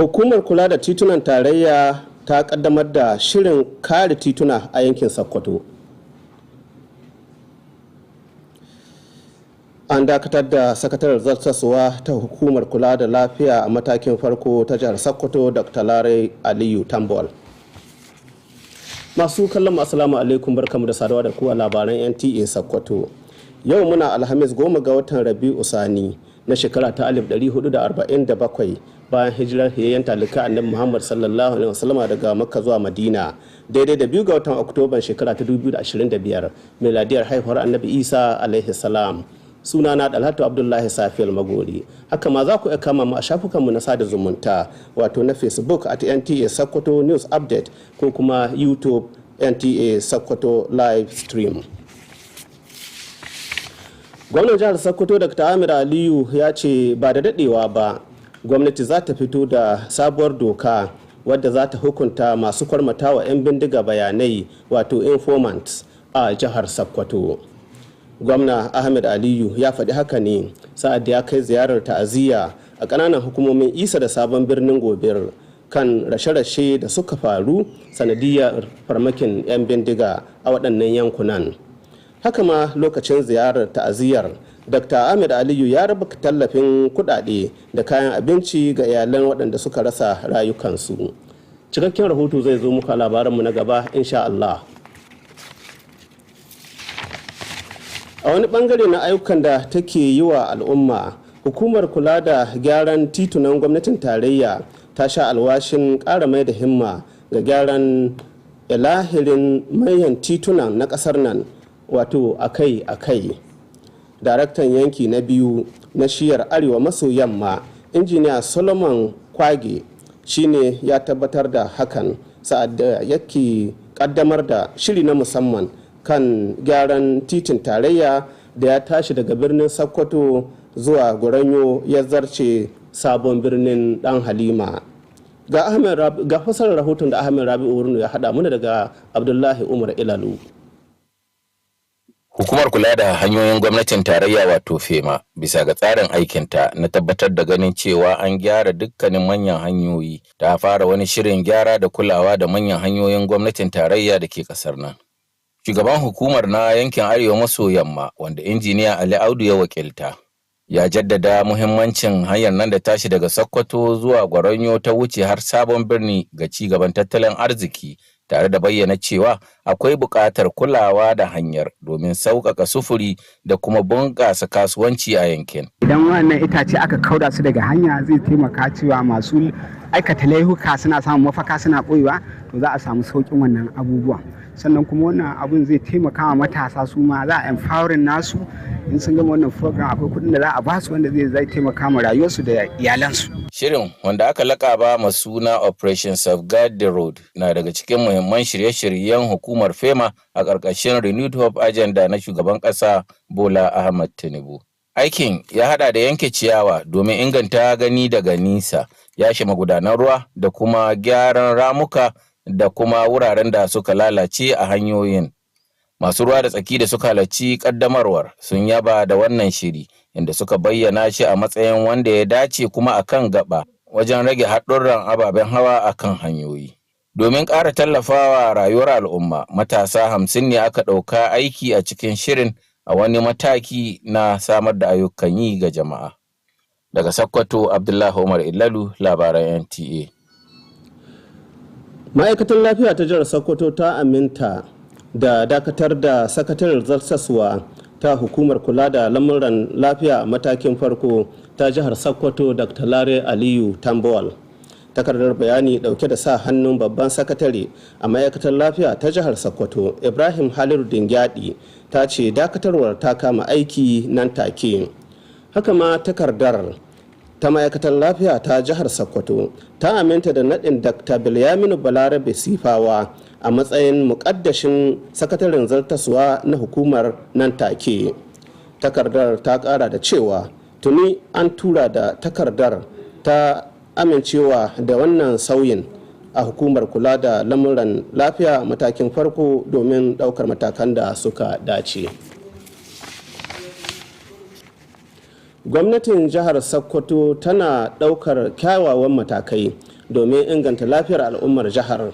Hukumar kula da titunan tarayya ta kaddamar da shirin kare tituna a yankin Sokoto. An dakatar da sakataren zartaswa ta hukumar kula da lafiya a matakin farko ta jihar Sokoto Dr. Lare Aliyu Tambol. Masu kallon assalamu alaikum, barkamu da saduwa da ku a labaran Nta Sokoto. Yau muna Alhamis 10 ga watan Rabi'u Sani na shekara ta 1447 bayan hijirar hiyayyen talika annabi Muhammad sallallahu alaihi wasallam daga Makka zuwa Madina, daidai da 2 ga watan Oktoban shekara ta 2025 miladiyar haihuwar annabi Isa alaihi salam. Sunana Dalhatu Abdullahi Safiyal Magori. Haka ma za ku iya kama mu a shafukanmu na sada zumunta, wato na Facebook at Nta Sokoto News Update ko kuma YouTube Nta Sokoto Live Stream. Gwamnan jihar Sokoto Dr. Amir Aliyu ya ce ba da dadewa ba gwamnati za ta fito da sabuwar doka wadda za ta hukunta masu kwarmata wa 'yan bindiga bayanai, wato informants a jihar Sokoto. Gwamna Ahmed Aliyu ya faɗi haka ne sa'ad da ya kai ziyarar ta'aziyya a ƙananan hukumomin Isa da Sabon Birnin Gobir kan rashe-rashe da suka faru sanadiyar farmakin 'yan bindiga a waɗannan yankunan. Haka ma lokacin ziyarar ta'aziyyar, Dr. Ahmed Aliyu ya raba tallafin kuɗaɗe da kayan abinci ga iyalan waɗanda suka rasa rayukansu. Cikakken rahoto zai zo muka labaranmu na gaba insha Allah. A wani bangare na ayyukan da take yi wa al'umma, hukumar kula da gyaran titunan gwamnatin tarayya ta sha alwashin ƙara mai da himma ga gyaran ilahirin manyan titunan na ƙasar nan, wato akai-akai. Daraktan yanki na biyu na shiyar arewa maso yamma, injiniya Solomon Kwage, shine ya tabbatar da hakan sa'ad da yake kaddamar da shiri na musamman kan gyaran titin tarayya da ya tashi daga birnin Sokoto zuwa Goranyo ya zarce sabon birnin Dan Halima. Ga fasarar rahoton da Ahmed Rabi'u Wurnu ya hada mana daga Abdullahi Umar Ilalu. Hukumar kula da hanyoyin gwamnatin tarayya wato FEMA bisa ga tsarin aikinta na tabbatar da ganin cewa an gyara dukkanin manyan hanyoyi, ta fara wani shirin gyara da kulawa da manyan hanyoyin gwamnatin tarayya da ke kasar nan. Shugaban hukumar na yankin Arewa maso yamma, wanda injiniya Ali Audu ya wakilta, ya jaddada muhimmancin hanyar nan da tashi daga Sokoto zuwa Goronyo ta wuce har Sabon Birni ga ci gaban tattalin arziki, tare da bayyana cewa akwai buƙatar kulawa da hanyar domin sauƙaƙa sufuri da kuma bunƙasa kasuwanci a yankin. Idan wannan itace aka kauda su daga hanya, zai taimaka cewa masu aikata laifuka suna samun mafaka suna ɓoyewa, to za a samu sauƙin wannan abubuwan. Sannan kuma wannan abun zai taimaka wa matasa, su ma za a empowering nasu. In sun gama wannan program akwai kuɗin da za a basu wanda zai taimaka ma rayuwarsu da iyalansu. Shirin, wanda aka lakaba ma suna Operation Safeguard the Road, na daga cikin muhimman shirye-shiryen hukumar FEMA a ƙarƙashin Renewed Hope Agenda na shugaban ƙasa Bola Ahmed Tinubu. Aikin ya hada da yanke ciyawa domin inganta gani daga nisa, yashe magudanan ruwa da kuma gyaran ramuka da kuma wuraren da suka lalace a hanyoyin. Masu ruwa da tsaki da suka halarci kaddamarwar sun yaba da wannan shiri, inda suka bayyana shi a matsayin wanda ya dace kuma akan gaba wajen rage haɗurran ababen hawa akan hanyoyi. Domin ƙara tallafawa rayuwar al'umma, matasa 50 ne aka ɗauka aiki a cikin shirin a wani mataki na samar da ayyukan yi ga jama'a. Daga Sokoto, Abdullahi Umar Ilalu, labaran Nta. Ma'aikatar lafiya ta jihar Sokoto ta aminta da dakatar da sakataren zartaswa ta hukumar kula da lamuran lafiya a matakin farko ta jihar Sokoto Dr. Lare Aliyu Tambol. Takardar bayani dauke da sa hannun babban sakatare a ma'aikatar lafiya ta jihar Sokoto Ibrahim Haliru Dingyadi ta ce dakatarwar ta kama aiki nan take. Haka ma takardar ta ma'aikatar lafiya ta jihar Sokoto ta aminta da naɗin Dr. Bilyaminu Balarabe Sifawa a matsayin muƙaddashin sakataren zartaswa na hukumar nan take. Takardar ta ƙara da cewa tuni an tura da takardar ta amincewa da wannan sauyin a hukumar kula da lamuran lafiya matakin farko domin ɗaukar matakan da suka dace. gwamnatin jihar Sokoto tana ɗaukar kyawawan matakai domin inganta lafiyar al'ummar jihar.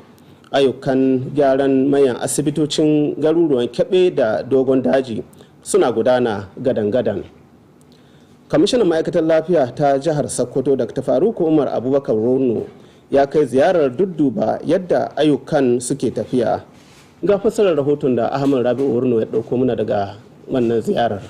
Ayyukan gyaran manyan asibitocin garuruwan Kebe da Dogon Daji suna gudana gadan-gadan. Kwamishinan ma'aikatar lafiya ta jihar Sokoto Dr. Faruk Umar Abubakar Rono ya kai ziyarar dudduba yadda ayyukan suke tafiya. Ga fassarar rahoton da Ahmad Rabi'u Rono ya ɗauko mana daga wannan ziyarar.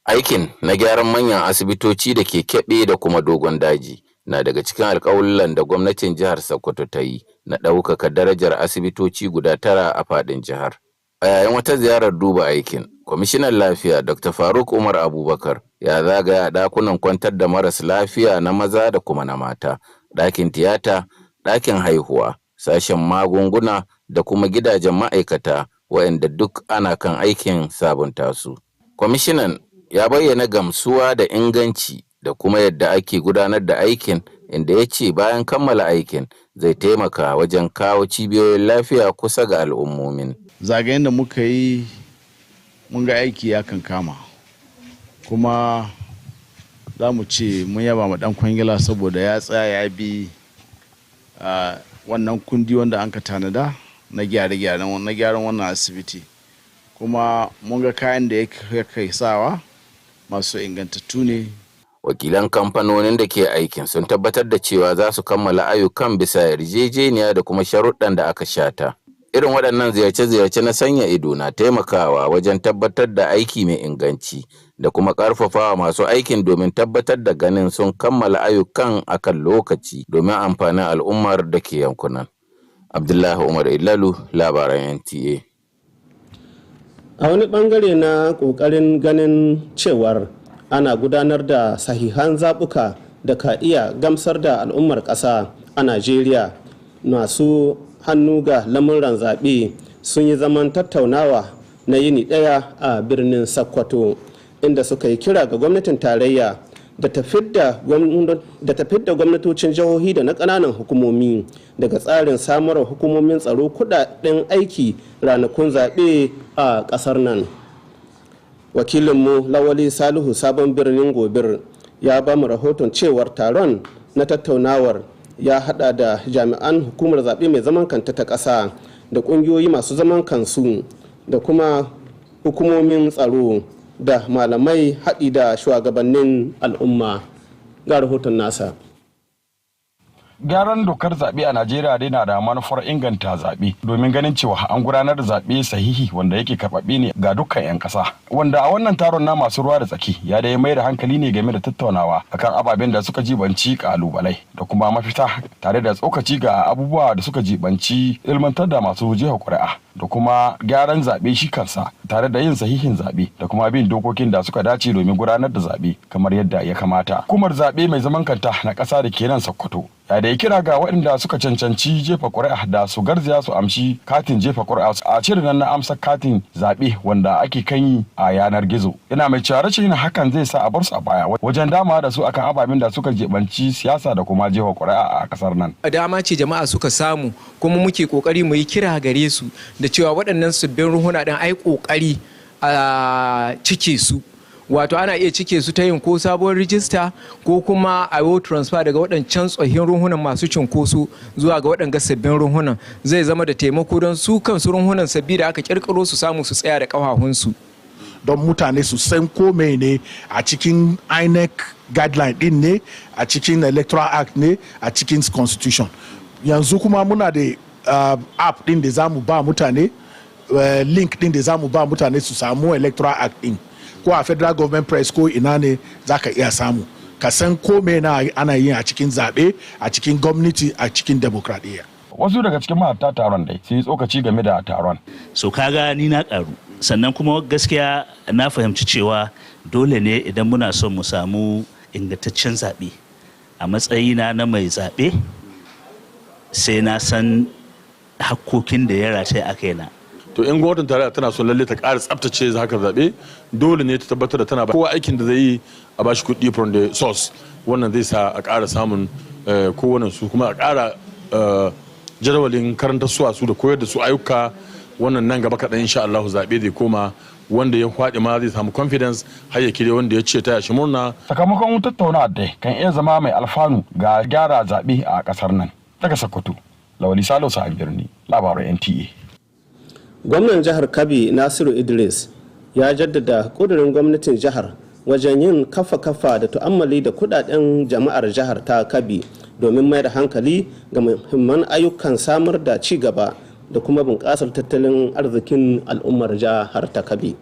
Aikin na gyaran manyan asibitoci da ke Kebe da kuma Dogon Daji na daga cikin alƙawullan da gwamnatin jihar Sokoto ta yi na ɗaukaka darajar asibitoci guda 9 a faɗin jihar. A yayin wata ziyarar duba aikin, kwamishinan lafiya Dr. Faruk Umar Abubakar ya zagaya ɗakunan kwantar da maras lafiya na maza da kuma na mata, ɗakin tiyata, ɗakin haihuwa, sashen magunguna da kuma gidajen ma'aikata waɗanda duk ana kan aikin sabunta su. Kwamishinan ya bayyana gamsuwa da inganci da kuma yadda ake gudanar da aikin, inda ya ce bayan kammala aikin zai taimaka wajen kawo cibiyoyin lafiya kusa ga al'ummomin. Zagayen da muka yi mun ga aiki ya kankama, kuma za mu ce mun yaba ma dan kwangila saboda ya tsaya ya bi wannan kundi wanda an ka tanada na gyaran wannan asibiti, kuma mun ga kayan da ya kai sawa masu ingantattu ne. Wakilan kamfanonin da ke aikin sun tabbatar da cewa za su kammala ayyukan bisa yarjejeniya da kuma sharuɗan da aka shata. Irin waɗannan ziyarce-ziyarce na sanya ido na taimakawa wajen tabbatar da aiki mai inganci da kuma ƙarfafawa masu aikin domin tabbatar da ganin sun kammala ayyukan akan lokaci domin amfanin al'ummar da ke yankunan. Abdullahi Umar Ilalu, labaran NTA. A wani bangare na ƙoƙarin ganin cewar ana gudanar da sahihan zaɓuka da ka iya gamsar da al'ummar ƙasa a Najeriya, masu hannu ga lamuran zaɓe sun yi zaman tattaunawa na yini ɗaya a birnin Sokoto, inda suka yi kira ga gwamnatin tarayya da ta fidda gwamnatocin jihohi da na ƙananan hukumomi daga tsarin samarwa hukumomin tsaro kudaden aiki ranakun zaɓe a ƙasar nan. Wakilinmu Lawali Salihu Sabon Birnin Gobir ya ba mu rahoton cewar taron na tattaunawar ya hada da jami'an hukumar zaɓe mai zaman kanta ta ƙasa da ƙungiyoyi masu zaman kansu da kuma hukumomin tsaro da malamai haɗi da shugabannin al'umma. Ga rahoton nasa. Gyaran dokar zaɓe a Najeriya dai na da manufar inganta zaɓe domin ganin cewa an gudanar da zaɓe sahihi wanda yake karɓaɓɓe ne ga dukkan 'yan ƙasa. Wanda a wannan taron na masu ruwa da tsaki ya dai mai da hankali ne game da tattaunawa akan ababen da suka jibanci ƙalubalai da kuma mafita, tare da tsokaci ga abubuwa da suka jibanci ilmantar da masu jefa ƙuri'a da kuma gyaran zaɓe shi kansa, tare da yin sahihin zaɓe da kuma bin dokokin da suka dace domin gudanar da zaɓe kamar yadda ya kamata. Hukumar zaɓe mai zaman kanta na ƙasa da ke nan Sokoto ya da kira ga waɗanda suka cancanci jefa ƙuri'a da su garzaya su amshi katin jefa ƙuri'a a cire nan na amsa katin zaɓe wanda ake kan yi a yanar gizo. Ina mai cewa rashin yin hakan zai sa a bar su a baya wajen dama da su akan ababen da suka jebanci siyasa da kuma jefa ƙuri'a a ƙasar nan. Dama ce jama'a suka samu, kuma muke ƙoƙari mu yi kira gare su da cewa waɗannan sabbin ruhuna ɗin ai ƙoƙari a cike su. Wato ana iya cike su ta yin ko sabuwar rijista ko kuma a yi transfer daga waɗancan tsohin runhunan masu cunkoso zuwa ga waɗanga sabbin runhunan, zai zama da taimako don su kansu runhunan sabbi da aka kirkiro su samu su tsaya da ƙafafunsu. Don mutane su san ko ne a cikin INEC guideline din ne, a cikin electoral act ne, a cikin constitution. Yanzu kuma muna da app din da za mu ba mutane, link din da za mu ba mutane su samu electoral act din. Ko a federal government press ko ina ne za ka iya samu ka san ko na ana yin a cikin zaɓe, a cikin gwamnati, a cikin demokradiyya. Wasu daga cikin mahalarta taron dai sai tsokaci game da taron. So kaga ni na karu, sannan kuma gaskiya na fahimci cewa dole ne idan muna son mu samu ingantaccen zaɓe a matsayina na mai zaɓe sai na san hakkokin da ya rataya a kaina. To in gwamnatin tarayya tana son lalle ta ƙara tsaftace harkar zaɓe, dole ne ta tabbatar da tana ba kowa aikin da zai yi a bashi kuɗi from the source. Wannan zai sa a ƙara samun kowane su, kuma a ƙara jadawalin karantar su da koyar da su ayyuka wannan nan gaba kaɗan insha Allah zaɓe zai koma wanda ya kwaɗi ma zai samu confidence har ya kire wanda ya ce ta yashi murna. Sakamakon tattaunawa dai kan iya zama mai alfanu ga gyara zaɓe a ƙasar nan. Daga Sokoto, Lawali Salisu a birni, labaran NTA. Gwamnan jihar Kabi Nasiru Idris ya jaddada ƙudurin gwamnatin jihar wajen yin kafa da tu'ammali da kudaden jama'ar jihar ta Kabi domin mayar hankali ga muhimman ayyukan samar da ci gaba da kuma bunƙasar tattalin arzikin al'ummar jihar ta Kabi.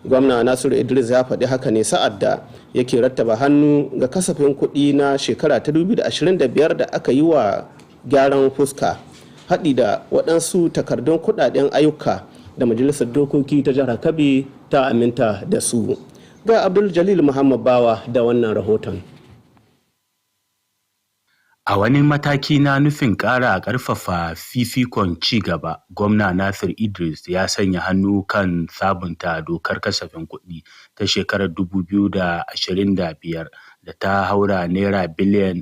Gwamna Nasiru Idris ya faɗi haka ne sa'ad da yake rattaba hannu ga kasafin kuɗi na shekara ta 2025 da aka yi wa gyaran fuska haɗi da waɗansu takardun kuɗaɗen ayyuka da majalisar dokoki ta jihar Kabi ta aminta da su. Ga Abdul Jalil Muhammad Bawa da wannan rahoton. A wani mataki na nufin ƙara ƙarfafa fifikon ci gaba, Gwamna Nasir Idris ya sanya hannu kan sabunta dokar kasafin kuɗi ta shekarar 2025 da ta haura naira biliyan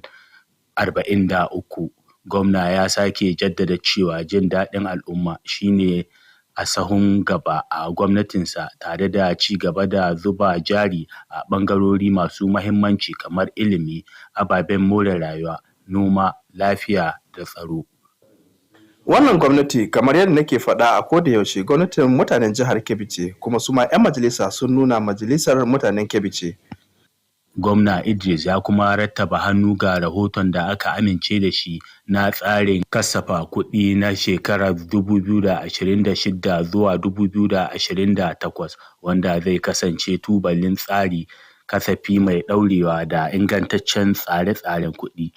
43. Gwamna ya sake jaddada cewa jin daɗin al'umma shine a sahun gaba a gwamnatinsa, tare da ci gaba da zuba jari a ɓangarori masu mahimmanci kamar ilimi, ababen more rayuwa, noma, lafiya da tsaro. Wannan gwamnati, kamar yadda nake faɗa a koda yaushe, gwamnatin mutanen jihar Kebbi ce, kuma su ma 'yan majalisa sun nuna majalisar mutanen Kebbi ce. Gwamna Idris ya kuma rattaba hannu ga rahoton da aka amince da shi na tsarin kasafa kuɗi na shekarar 2026 zuwa 2028, wanda zai kasance tubalin tsari kasafi mai ɗaurewa da ingantaccen tsare-tsaren kuɗi.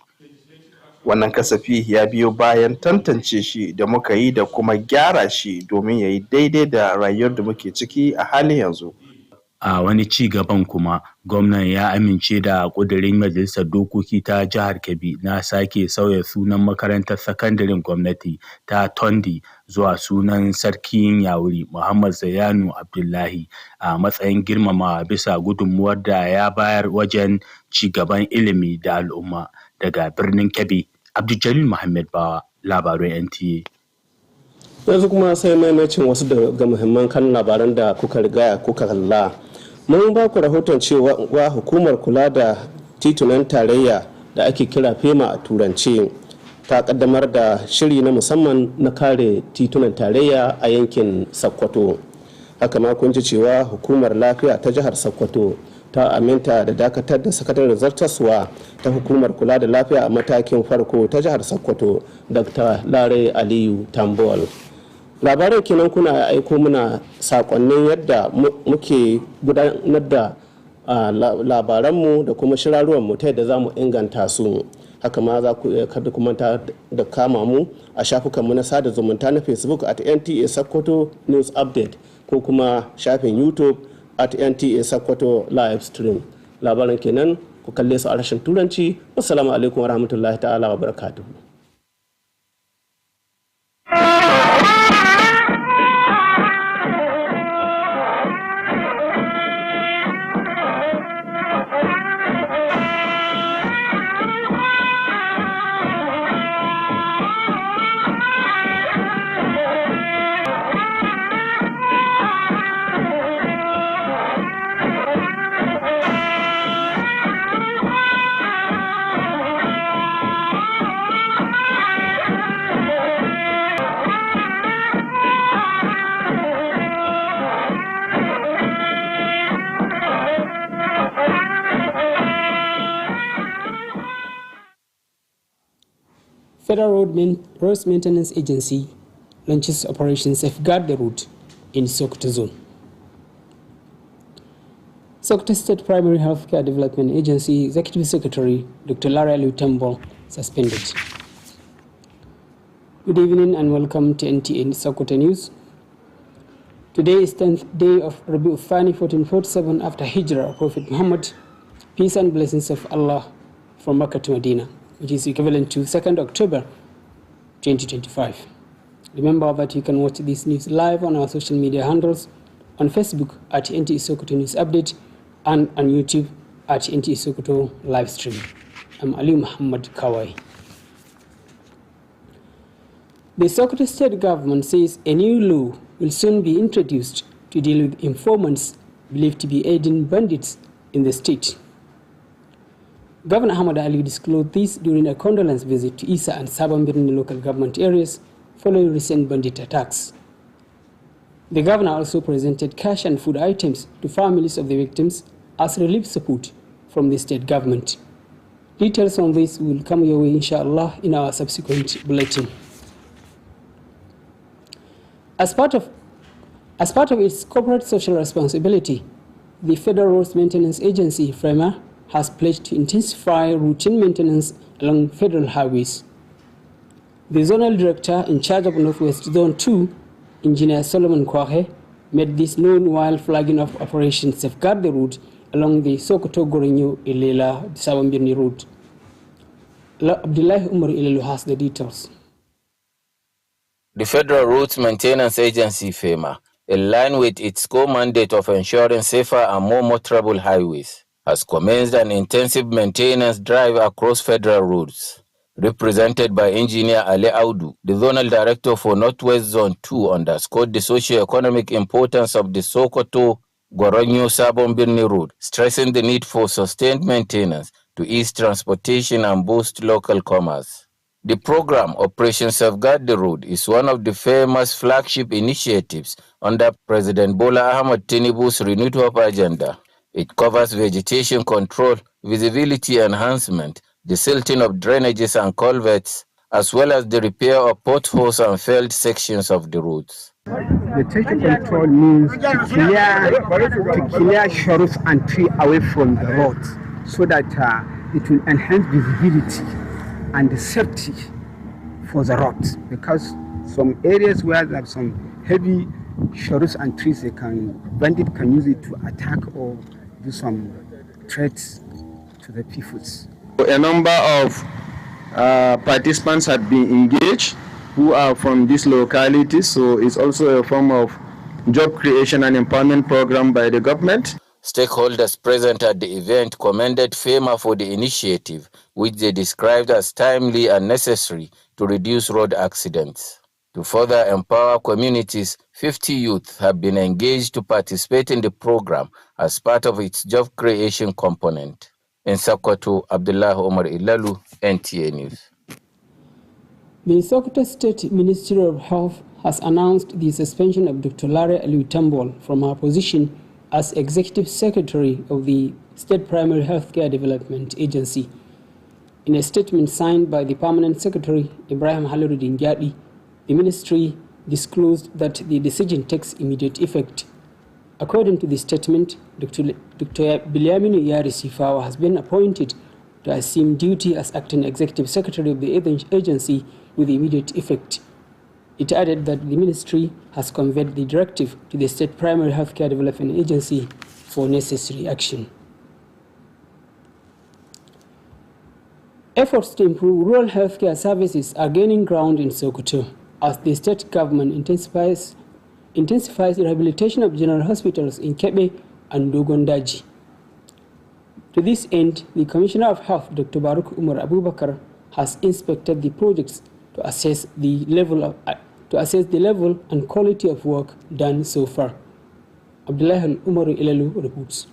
Wannan kasafi ya biyo bayan tantance shi da muka yi da kuma gyara shi domin ya yi daidai da rayuwar da muke ciki a halin yanzu. A wani ci gaban kuma, gwamnan ya amince da ƙudurin majalisar dokoki ta jihar Kebbi na sake sauya sunan makarantar sakandaren gwamnati ta Tondi zuwa sunan Sarkin Yawuri Muhammad Zayanu Abdullahi a matsayin girmamawa bisa gudunmuwar da ya bayar wajen ci gaban ilimi da al'umma. Daga birnin Kebbi, Abdul Muhammad Bawa, labaran NTA. Yanzu kuma sai maimacin wasu daga muhimman kan labaran da kuka riga kuka kalla. Mun ba ku rahoton cewa hukumar kula da titunan tarayya da ake kira FEMA a turance ta kaddamar da shiri na musamman na kare titunan tarayya a yankin Sokoto. Haka ma kun ji cewa hukumar lafiya ta jihar Sokoto ta aminta da dakatar da sakataren zartaswa ta hukumar kula da lafiya a matakin farko ta jihar Sokoto, Dr. Lare Aliyu Tambol. Labaran kenan kuna aiko muna sakonnin yadda muke gudanar da labaranmu da kuma shiraruwanmu ta yadda za mu inganta su. Haka ma za ku kada kuma da kama mu a shafukanmu na sada zumunta na Facebook at NTA Sokoto News Update ko kuma shafin YouTube at NTA Sokoto Live Stream. Labaran kenan ku kalle su a rashin turanci. Assalamu alaikum wa rahmatullahi ta'ala wa barakatuhu. Federal Road Maintenance Agency launches Operation Safeguard the Road in Sokoto Zone. Sokoto State Primary Healthcare Development Agency Executive Secretary Dr. Lara Lutembo suspended. Good evening and welcome to NTA Sokoto News. Today is 10th day of Rabi'u Thani 1447 after Hijrah of Prophet Muhammad, peace and blessings of Allah from Makkah to Medina, which is equivalent to 2nd October 2025. Remember that you can watch this news live on our social media handles, on Facebook at NTA Sokoto News Update and on YouTube at NTA Sokoto Live Stream. I'm Ali Muhammad Kawai. The Sokoto state government says a new law will soon be introduced to deal with informants believed to be aiding bandits in the state. Governor Ahmad Ali disclosed this during a condolence visit to Isa and Sabambirni local government areas following recent bandit attacks. The governor also presented cash and food items to families of the victims as relief support from the state government. Details on this will come your way, inshallah, in our subsequent bulletin. As part of its corporate social responsibility, the Federal Roads Maintenance Agency, FREMA, has pledged to intensify routine maintenance along federal highways. The zonal director in charge of Northwest Zone 2, Engineer Solomon Kwahe, made this known while flagging off Operation Safeguard the Road along the Sokoto-Gorenyo-Ilela-Sabambirni route. Abdullahi Umar Ilelu has the details. The Federal Roads Maintenance Agency, FEMA, in line with its core mandate of ensuring safer and more motorable highways, has commenced an intensive maintenance drive across federal roads. Represented by Engineer Ali Audu, the Zonal Director for Northwest Zone 2 underscored the socio-economic importance of the Sokoto-Goronyo-Sabon-Birni road, stressing the need for sustained maintenance to ease transportation and boost local commerce. The program, Operation Safeguard the Road, is one of the famous flagship initiatives under President Bola Ahmed Tinubu's Renewed Hope agenda. It covers vegetation control, visibility enhancement, the silting of drainages and culverts, as well as the repair of potholes and failed sections of the roads. Vegetation control means to clear shrubs and trees away from the roads so that it will enhance visibility and the safety for the roads, because some areas where there are some heavy shrubs and trees, bandit can use it to attack or do some threats to the peoples. A number of participants have been engaged who are from these localities, so it's also a form of job creation and empowerment program by the government. Stakeholders present at the event commended FEMA for the initiative, which they described as timely and necessary to reduce road accidents. To further empower communities, 50 youth have been engaged to participate in the program as part of its job creation component. In Sokoto, Abdullah Omar Ilalu, NTA News. The Sokoto State Ministry of Health has announced the suspension of Dr. Lare Aliutambol from her position as Executive Secretary of the State Primary Healthcare Development Agency. In a statement signed by the Permanent Secretary, Ibrahim Halurudin Gyadi, the ministry disclosed that the decision takes immediate effect. According to the statement, Dr. Bilyaminu Yari Sifawa has been appointed to assume duty as Acting Executive Secretary of the agency with immediate effect. It added that the ministry has conveyed the directive to the State Primary Healthcare Development Agency for necessary action. Efforts to improve rural healthcare services are gaining ground in Sokoto as the state government intensifies rehabilitation of general hospitals in Kebe and Dogondaji. To this end, the Commissioner of Health, Dr. Baruk Umar Abubakar, has inspected the projects to assess the level and quality of work done so far. Abdullah Umar Ilalu reports.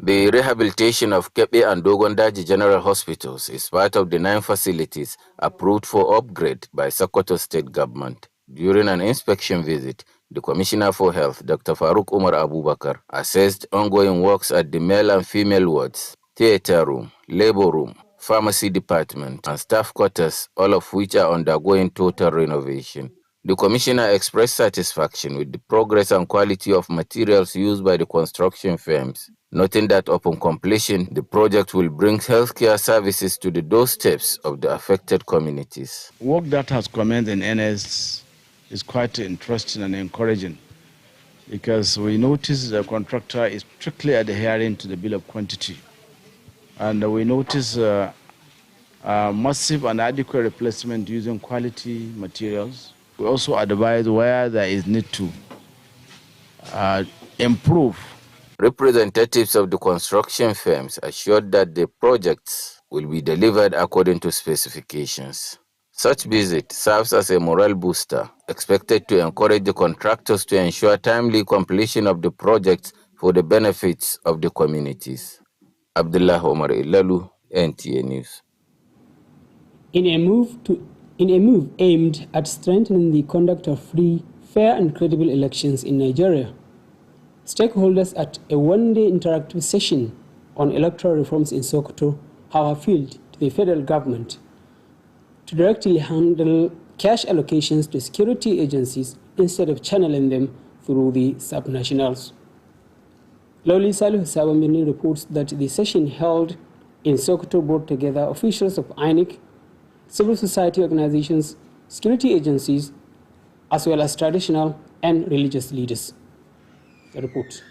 The rehabilitation of Kebe and Dogondaji General Hospitals is part of the 9 facilities approved for upgrade by Sokoto State Government. During an inspection visit, the Commissioner for Health, Dr. Faruk Umar Abubakar, assessed ongoing works at the male and female wards, theater room, labor room, pharmacy department, and staff quarters, all of which are undergoing total renovation. The Commissioner expressed satisfaction with the progress and quality of materials used by the construction firms, noting that upon completion, the project will bring healthcare services to the doorsteps of the affected communities. Work that has commenced in NS is quite interesting and encouraging, because we notice the contractor is strictly adhering to the bill of quantity. And we notice massive and adequate replacement using quality materials. We also advise where there is need to improve. Representatives of the construction firms assured that the projects will be delivered according to specifications. Such visit serves as a morale booster, expected to encourage the contractors to ensure timely completion of the projects for the benefits of the communities. Abdullah Omar Ilalu, NTA News. In a move aimed at strengthening the conduct of free, fair and credible elections in Nigeria, stakeholders at a one-day interactive session on electoral reforms in Sokoto have appealed to the federal government to directly handle cash allocations to security agencies instead of channeling them through the subnationals. Loli Salihu Sabamini reports that the session held in Sokoto brought together officials of INEC, civil society organizations, security agencies, as well as traditional and religious leaders. The report.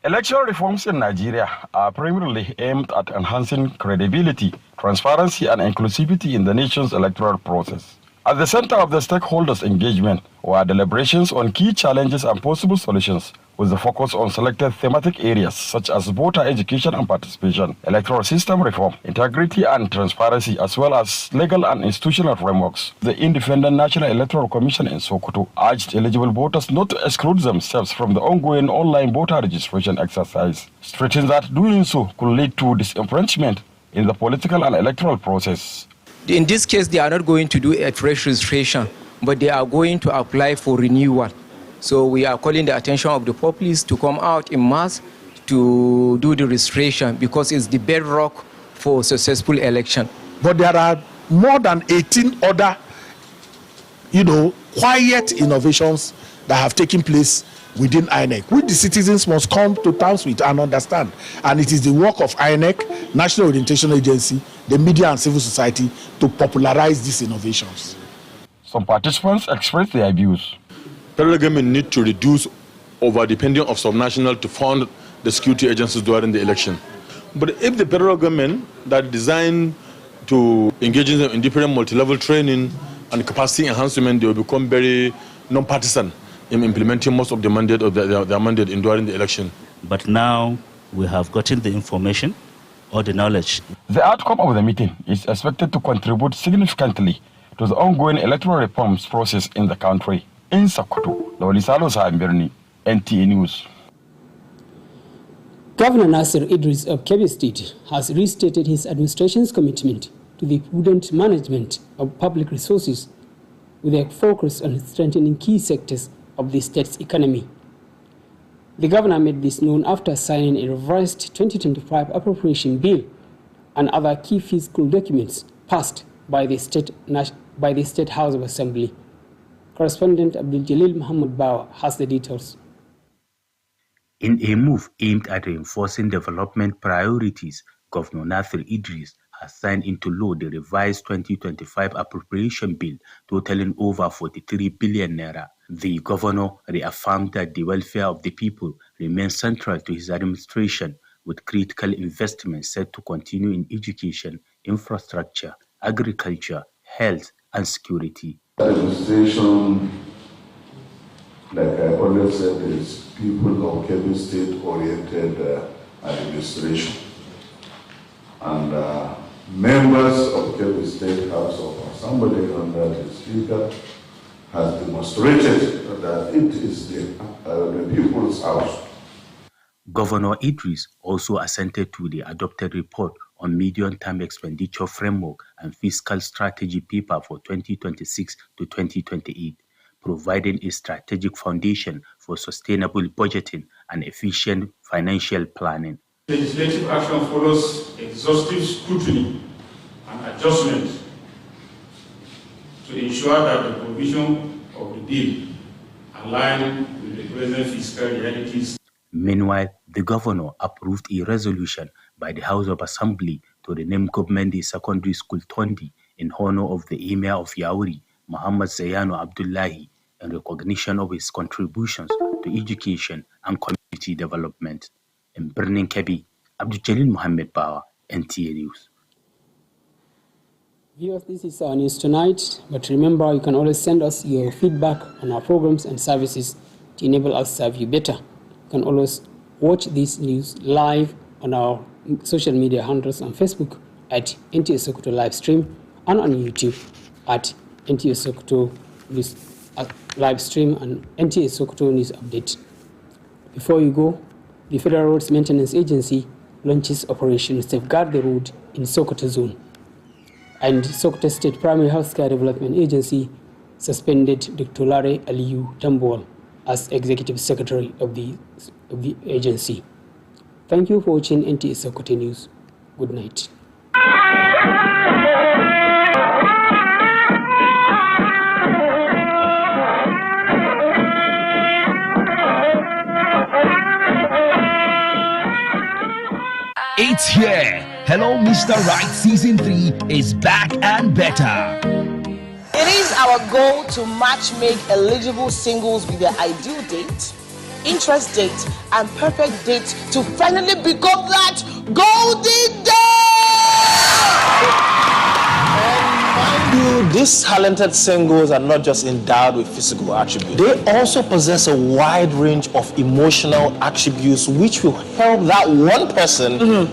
Election reforms in Nigeria are primarily aimed at enhancing credibility, transparency, and inclusivity in the nation's electoral process. At the center of the stakeholders' engagement were deliberations on key challenges and possible solutions, with the focus on selected thematic areas such as voter education and participation, electoral system reform, integrity and transparency, as well as legal and institutional frameworks. The Independent National Electoral Commission in Sokoto urged eligible voters not to exclude themselves from the ongoing online voter registration exercise, stating that doing so could lead to disenfranchisement in the political and electoral process. In this case, they are not going to do a fresh registration, but they are going to apply for renewal. So we are calling the attention of the populace to come out in mass to do the registration because it's the bedrock for successful election. But there are more than 18 other, quiet innovations that have taken place within INEC, which the citizens must come to terms with and understand. And it is the work of INEC, National Orientation Agency, the media and civil society to popularize these innovations. Some participants expressed their views. Federal government need to reduce over-dependence of subnational to fund the security agencies during the election. But if the federal government that designed to engage in different multi-level training and capacity enhancement, they will become very non-partisan in implementing most of the mandate of their mandate during the election. But now we have gotten the information or the knowledge. The outcome of the meeting is expected to contribute significantly to the ongoing electoral reforms process in the country. In Sokoto, Lolisalo Sambirni, NTA News. Governor Nasir Idris of Kebbi State has restated his administration's commitment to the prudent management of public resources with a focus on strengthening key sectors of the state's economy. The governor made this known after signing a revised 2025 appropriation bill and other key fiscal documents passed by the State House of Assembly. Correspondent Abdul Jalil Muhammad Bawa has the details. In a move aimed at reinforcing development priorities, Governor Nasir Idris has signed into law the revised 2025 appropriation bill totaling over 43 billion naira. The governor reaffirmed that the welfare of the people remains central to his administration, with critical investments set to continue in education, infrastructure, agriculture, health, and security. Administration, like I always said, is people of Kebbi State-oriented administration. And members of Kebbi State House of Assembly under the Speaker has demonstrated that it is the people's house. Governor Idris also assented to the adopted report on medium-term expenditure framework and fiscal strategy paper for 2026 to 2028, providing a strategic foundation for sustainable budgeting and efficient financial planning. Legislative action follows exhaustive scrutiny and adjustment to ensure that the provision of the bill align with the present fiscal realities. Meanwhile, the governor approved a resolution by the House of Assembly to rename Government Secondary School Tondi in honor of the Emir of Yauri, Muhammad Zayano Abdullahi, in recognition of his contributions to education and community development. In Birnin Kebbi, Abdul Jalil Muhammad Bawa, NTA News. Viewers, this is our news tonight, but remember you can always send us your feedback on our programs and services to enable us to serve you better. You can always watch this news live on our social media handles on Facebook at Nta Sokoto live stream and on YouTube. at Nta Sokoto News live stream and Nta Sokoto News update. Before you go, the Federal Roads Maintenance Agency launches Operation Safeguard the Road in Sokoto Zone. And Sokoto State Primary Healthcare Development Agency suspended Dr. Lare Aliyu Tambol as Executive Secretary of the agency. Thank you for watching Nta Sokoto News. Good night. It's here. Hello, Mr. Right Season 3 is back and better. It is our goal to match-make eligible singles with their ideal date, interest date, and perfect date to finally become that golden date! These talented singles are not just endowed with physical attributes. They also possess a wide range of emotional attributes which will help that one person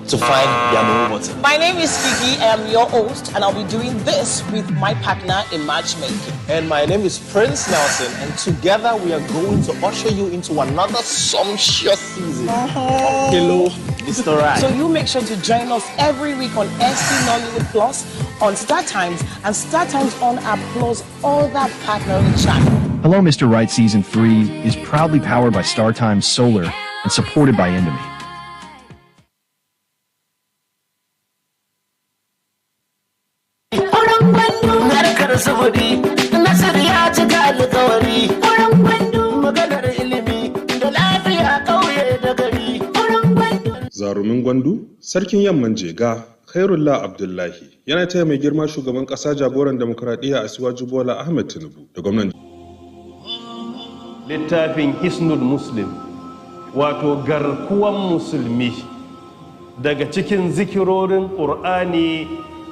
to find their main button. My name is Kiki, I am your host, and I'll be doing this with my partner in matchmaking. And my name is Prince Nelson, and together we are going to usher you into another sumptuous season of Hello, Mr. Right. So you make sure to join us every week on ST Nollywood Plus, on Star Times, and Star Times on our Plus other partnering channel. Hello, Mr. Right Season 3 is proudly powered by Star Times Solar and supported by Indomie. Zarumin Gwandu, Sarkin Yamman Jega, Khairullah Abdullahi, yana taya mai girma shugaban ƙasa jagoran demokradiyya Asiwaju Bola Ahmed Tinubu da gwamnan. Littafin Hisnul Muslim, wato garkuwan musulmi, daga cikin zikirorin Qur'ani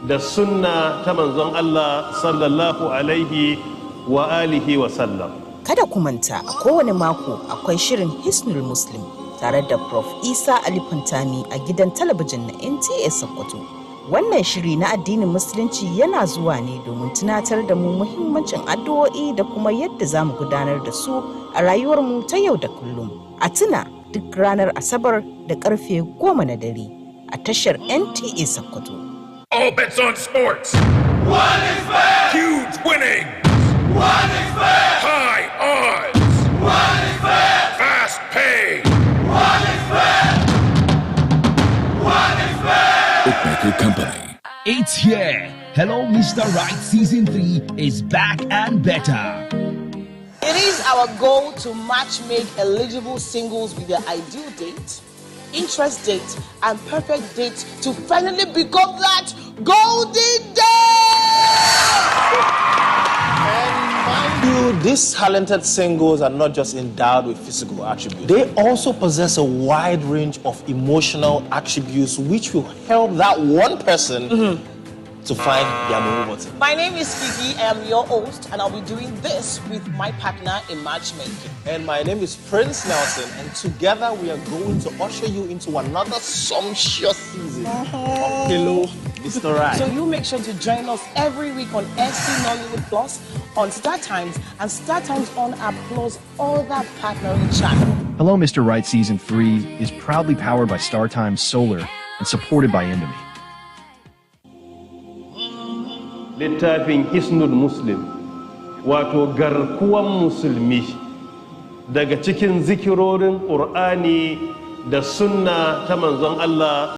da sunna ta manzon Allah sallallahu alaihi wa alihi wa sallam. Kada ku manta, a kowane mako akwai shirin Hisnul Muslim tare da Prof. Isa Ali Fantami a gidan talabijin na Nta Sokoto. Wannan shiri na addinin Musulunci yana zuwa ne domin tunatar da mu muhimmancin addu'o'i da kuma yadda za mu gudanar da su a rayuwarmu ta yau da kullum. A tuna duk ranar Asabar da karfe 10 na dare a tashar Nta Sokoto. All bets on sports. One is fair. Huge winnings. One is fair. High odds. One is fair. Fast pay. One is fair. One is fair. Bookmaker Company. It's here. Hello, Mr. Right Season 3 is back and better. It is our goal to match-make eligible singles with their ideal date, interest date, and perfect date to finally become that golden date! These talented singles are not just endowed with physical attributes. They also possess a wide range of emotional attributes which will help that one person to find their main button. My name is Kiki, I am your host, and I'll be doing this with my partner in matchmaking. And my name is Prince Nelson, and together we are going to usher you into another sumptuous season of Hello, Mr. Right. So you make sure to join us every week on ST Nollywood Plus, on Star Times, and Star Times on our Plus other partnering channel. Hello, Mr. Right Season 3 is proudly powered by Star Times Solar and supported by Indomie. Littafin Hisnul Muslim, wato garkuwan musulmi, daga cikin zikirorin Qur'ani da sunna ta manzon Allah